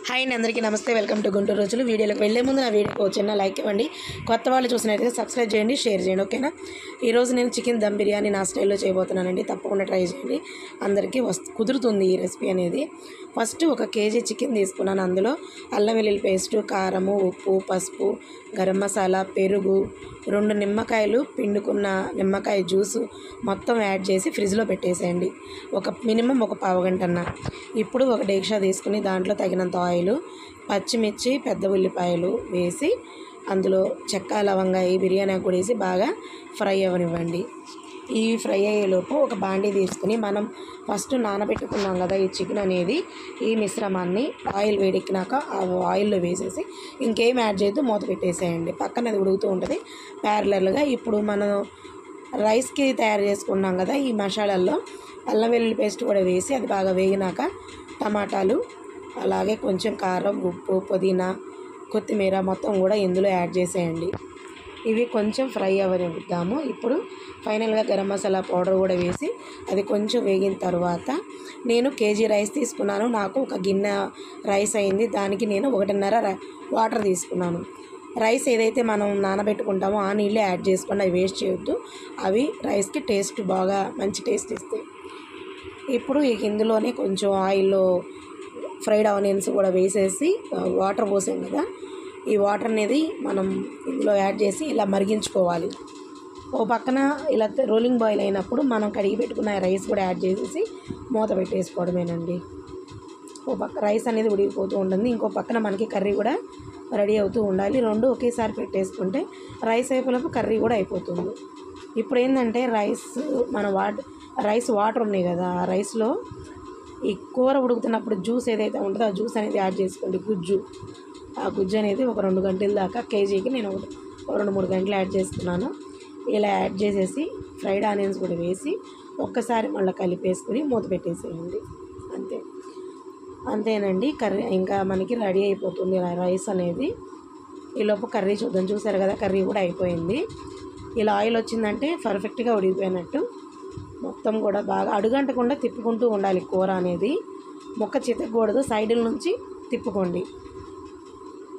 Hi అండి, అందరికీ నమస్తే. వెల్కమ్ టు గుంటూరు రోజులు. వీడియోలోకి వెళ్ళే ముందు నా వీడియోకి చిన్న లైక్ ఇవ్వండి. కొత్త వాళ్ళు చూసినట్టయితే సబ్స్క్రైబ్ చేయండి, షేర్ చేయండి. ఓకేనా? ఈరోజు నేను చికెన్ దమ్ బిర్యానీ నా స్టైల్లో చేయబోతున్నానండి. తప్పకుండా ట్రై చేయండి. అందరికీ కుదురుతుంది ఈ రెసిపీ అనేది. ఫస్ట్ 1 కేజీ చికెన్ తీసుకున్నాను. అందులో అల్లం వెల్లుల్లి పేస్టు, కారము, ఉప్పు, పసుపు, గరం మసాలా, పెరుగు, 2 నిమ్మకాయలు, పిండుకున్న నిమ్మకాయ జ్యూసు మొత్తం యాడ్ చేసి ఫ్రిడ్జ్లో పెట్టేసేయండి. మినిమం ఒక పావు గంటన్న. ఇప్పుడు ఒక డేక్షా తీసుకుని దాంట్లో తగినంత ఆయిల్, పచ్చిమిర్చి, పెద్ద ఉల్లిపాయలు వేసి అందులో చెక్క, లవంగా, ఈ బిర్యానీ ఆకు కూడా వేసి బాగా ఫ్రై అవ్వనివ్వండి. ఈ ఫ్రై అయ్యేలోపు ఒక బాండీ తీసుకుని మనం ఫస్ట్ నానబెట్టుకున్నాం కదా ఈ చికెన్ అనేది, ఈ మిశ్రమాన్ని ఆయిల్ వేడెక్కినాక ఆ ఆయిల్లో వేసేసి ఇంకేం యాడ్ చేయొద్దు, మూత పెట్టేసేయండి. పక్కన అది ఉడుకుతూ ఉంటుంది ప్యారలల్గా. ఇప్పుడు మనం రైస్కి తయారు చేసుకున్నాం కదా ఈ మసాలాల్లో అల్లం వెల్లుల్లి పేస్ట్ కూడా వేసి అది బాగా వేగినాక టమాటాలు, అలాగే కొంచెం కారం, ఉప్పు, పుదీనా, కొత్తిమీర మొత్తం కూడా ఇందులో యాడ్ చేసేయండి. ఇవి కొంచెం ఫ్రై అవ్వనిద్దాము. ఇప్పుడు ఫైనల్గా గరం మసాలా పౌడర్ కూడా వేసి అది కొంచెం వేగిన తర్వాత నేను కేజీ రైస్ తీసుకున్నాను. నాకు 1 గిన్నె రైస్ అయింది. దానికి నేను 1.5 వాటర్ తీసుకున్నాను. రైస్ ఏదైతే మనం నానబెట్టుకుంటామో ఆ నీళ్ళే యాడ్ చేసుకోండి, అవి వేస్ట్ చేయొద్దు. అవి రైస్కి టేస్ట్ బాగా మంచి టేస్ట్ ఇస్తాయి. ఇప్పుడు ఇందులోనే కొంచెం ఆయిల్లో ఫ్రైడ్ ఆనియన్స్ కూడా వేసేసి వాటర్ పోసాం కదా, ఈ వాటర్ అనేది మనం ఇందులో యాడ్ చేసి ఇలా మరిగించుకోవాలి. ఓ పక్కన ఇలా రోలింగ్ బాయిల్ అయినప్పుడు మనం కడిగి పెట్టుకున్న రైస్ కూడా యాడ్ చేసేసి మూత పెట్టేసుకోవడమేనండి. ఓ పక్క రైస్ అనేది ఉడికిపోతూ ఉంటుంది, ఇంకో పక్కన మనకి కర్రీ కూడా రెడీ అవుతూ ఉండాలి. 2 ఒకేసారి పెట్టేసుకుంటే రైస్ అయిపోయినప్పుడు కర్రీ కూడా అయిపోతుంది. ఇప్పుడు ఏంటంటే రైస్ వాటర్ ఉన్నాయి కదా, ఆ రైస్లో ఈ కూర ఉడుకుతున్నప్పుడు జ్యూస్ ఏదైతే ఉంటుందో ఆ జ్యూస్ అనేది యాడ్ చేసుకోండి. ఆ గుజ్జు అనేది ఒక 2 గంటల దాకా, కేజీకి నేను 2-3 గంటలు యాడ్ చేసుకున్నాను. ఇలా యాడ్ చేసేసి ఫ్రైడ్ ఆనియన్స్ కూడా వేసి ఒక్కసారి మళ్ళీ కలిపేసుకుని మూత పెట్టేసేయండి. అంతేనండి. కర్రీ ఇంకా మనకి రెడీ అయిపోతుంది రైస్ అనేది. ఈలోపు కర్రీ చూసారు కదా, కర్రీ కూడా అయిపోయింది. ఇలా ఆయిల్ వచ్చిందంటే పర్ఫెక్ట్గా ఉడికిపోయినట్టు. మొత్తం కూడా బాగా అడుగంటకుండా తిప్పుకుంటూ ఉండాలి కూర అనేది. ముక్క చితకూడదు, సైడుల నుంచి తిప్పుకోండి.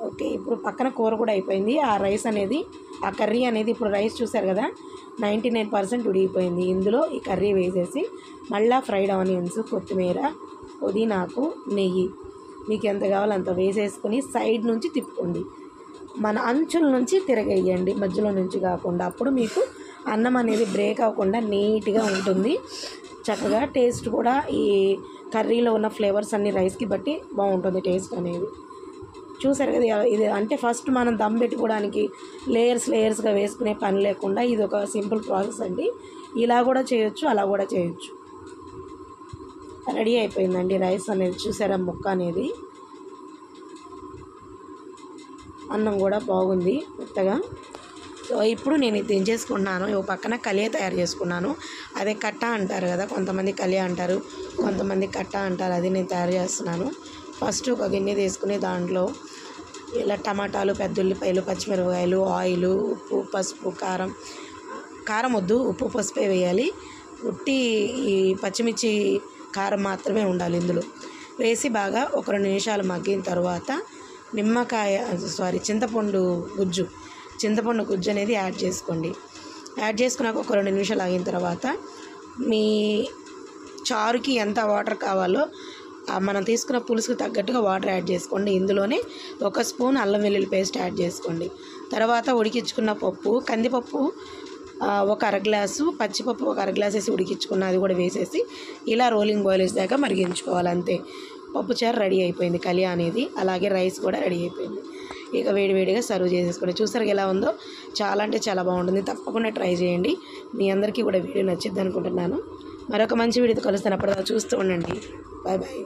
ఓకే, ఇప్పుడు పక్కన కూర కూడా అయిపోయింది. ఆ రైస్ అనేది, ఆ కర్రీ అనేది, ఇప్పుడు రైస్ చూసారు కదా 99% ఉడికిపోయింది. ఇందులో ఈ కర్రీ వేసేసి మళ్ళీ ఫ్రైడ్ ఆనియన్స్, కొత్తిమీర, పుదీనాకు, నెయ్యి మీకు ఎంత కావాలో అంత వేసేసుకొని సైడ్ నుంచి తిప్పుకోండి. మన అంచుల నుంచి తిరగేయండి, మధ్యలో నుంచి కాకుండా. అప్పుడు మీకు అన్నం అనేది బ్రేక్ అవ్వకుండా నీట్గా ఉంటుంది. చక్కగా టేస్ట్ కూడా ఈ కర్రీలో ఉన్న ఫ్లేవర్స్ అన్ని రైస్కి బట్టి బాగుంటుంది టేస్ట్ అనేది. చూసారు కదా, ఇది అంటే ఫస్ట్ మనం దమ్ పెట్టుకోవడానికి లేయర్స్గా వేసుకునే పని లేకుండా ఇది ఒక సింపుల్ ప్రాసెస్ అండి. ఇలా కూడా చేయొచ్చు, అలా కూడా చేయొచ్చు. రెడీ అయిపోయిందండి రైస్ అనేది. చూసారా ముక్క అనేది, అన్నం కూడా బాగుంది మెత్తగా. సో ఇప్పుడు నేను ఇది దించేసుకున్నాను. ఓ పక్కన కలియ తయారు చేసుకున్నాను. అదే కట్ట అంటారు కదా, కొంతమంది కలియ అంటారు, కొంతమంది కట్ట అంటారు. అది నేను తయారు చేస్తున్నాను. ఫస్ట్ ఒక గిన్నె తీసుకుని దాంట్లో ఇలా టమాటాలు, పెద్ద ఉల్లిపాయలు, పచ్చిమిరపకాయలు, ఆయిల్, ఉప్పు, పసుపు, కారం వద్దు, ఉప్పు, పసుపే వేయాలి. ఈ పచ్చిమిర్చి, కారం మాత్రమే ఉండాలి ఇందులో. వేసి బాగా ఒక 2 నిమిషాలు మగ్గిన తర్వాత చింతపండు గుజ్జు అనేది యాడ్ చేసుకోండి. యాడ్ చేసుకున్నాక ఒక 2 నిమిషాలు ఆగిన తర్వాత మీ చారుకి ఎంత వాటర్ కావాలో మనం తీసుకున్న పులుసుకు తగ్గట్టుగా వాటర్ యాడ్ చేసుకోండి. ఇందులోనే 1 స్పూన్ అల్లం వెల్లుల్లి పేస్ట్ యాడ్ చేసుకోండి. తర్వాత ఉడికించుకున్న కందిపప్పు 1 అర గ్లాసు, పచ్చిపప్పు 1 అర గ్లాస్ వేసి ఉడికించుకున్న అది కూడా వేసేసి ఇలా రోలింగ్ బాయిల్ వేసాక మరిగించుకోవాలి. అంతే, పప్పుచారు రెడీ అయిపోయింది. కలియా అనేది, అలాగే రైస్ కూడా రెడీ అయిపోయింది. ఇక వేడివేడిగా సర్వ్ చేసేసుకోండి. చూసారు ఎలా ఉందో, చాలా అంటే చాలా బాగుంటుంది. తప్పకుండా ట్రై చేయండి. మీ అందరికీ కూడా వీడియో నచ్చిద్ది అనుకుంటున్నాను. మరొక మంచి వీడియోతో కలుస్తాను. అప్పటిదాకా చూస్తూ ఉండండి. Bye bye.